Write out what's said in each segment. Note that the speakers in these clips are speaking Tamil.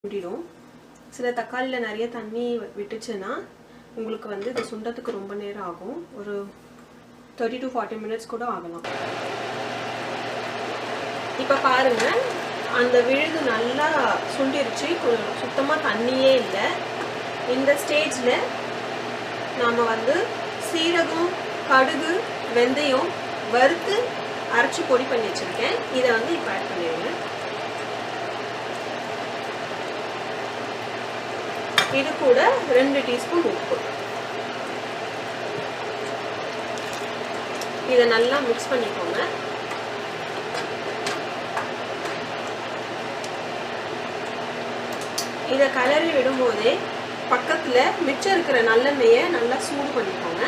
சுண்டிடும். சில தக்காளியில் நிறைய தண்ணி விட்டுச்சுன்னா உங்களுக்கு வந்து இது சுண்டத்துக்கு ரொம்ப நேரம் ஆகும். ஒரு 30 to 40 minutes கூட ஆகலாம். இப்போ பாருங்க, அந்த விழுது நல்லா சுண்டிருச்சு, சுத்தமாக தண்ணியே இல்லை. இந்த ஸ்டேஜில் நாம் வந்து சீரகம், கடுகு, வெந்தயம் வறுத்து அரைச்சி பொடி பண்ணி வச்சுருக்கேன். இதை வந்து இப்போ ஆட் பண்ணிடுங்க. இது கூட 2 டீஸ்பூன் உப்பு. இதை நல்லா மிக்ஸ் பண்ணிக்கோங்க. இதை கலரி விடும்போதே பக்கத்தில் மிச்சம் இருக்கிற நல்லெண்ணெயை நல்லா சூடு பண்ணிக்கோங்க.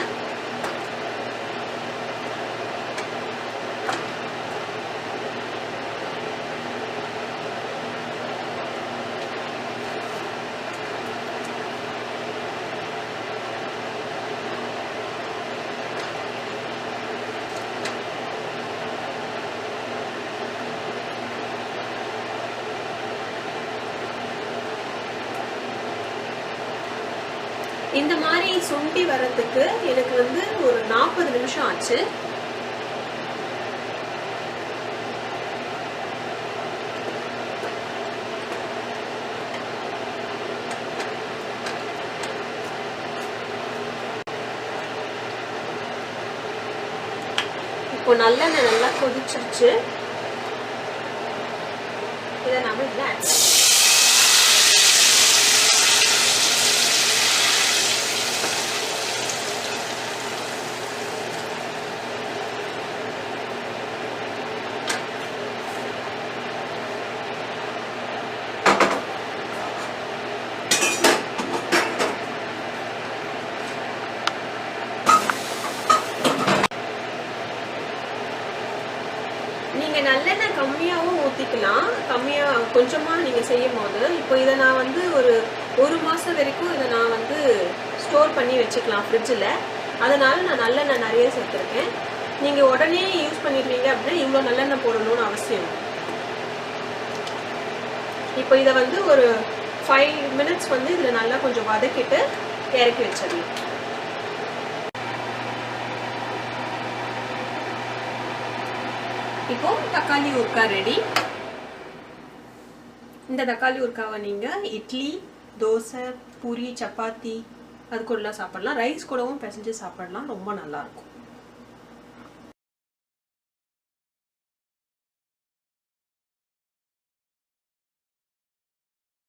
இந்த மாதிரி சுண்டி வரதுக்கு எனக்கு வந்து ஒரு 40 நிமிஷம் ஆச்சு. இப்போ நல்லெண்ணெய் நல்லா கொதிச்சிருச்சு. இதை நாம இதில் ஆட் பண்ணலாம். நீங்கள் நல்லெண்ணெய் கம்மியாகவும் ஊற்றிக்கலாம், கொஞ்சமாக நீங்கள் செய்யும் போது. இப்போ இதை நான் வந்து ஒரு மாதம் வரைக்கும் இதை நான் வந்து ஸ்டோர் பண்ணி வச்சுக்கலாம் ஃப்ரிட்ஜில். அதனால் நான் நல்லெண்ணெய் நிறைய சேர்த்துருக்கேன். நீங்கள் உடனே யூஸ் பண்ணிடுவீங்க அப்படின்னா இவ்வளோ நல்லெண்ணெய் போடணும்னு அவசியம். இப்போ இதை வந்து ஒரு 5 minutes வந்து இதில் நல்லா கொஞ்சம் வதக்கிட்டு இறக்கி வச்சிடலாம். இப்போ தக்காளி ஊறுகாய் ரெடி. இந்த தக்காளி ஊறுகாவை நீங்கள் இட்லி, தோசை, பூரி, சப்பாத்தி அது கூடலாம் சாப்பிடலாம். ரைஸ் கூடவும் பிசைஞ்சு சாப்பிடலாம். ரொம்ப நல்லாயிருக்கும்.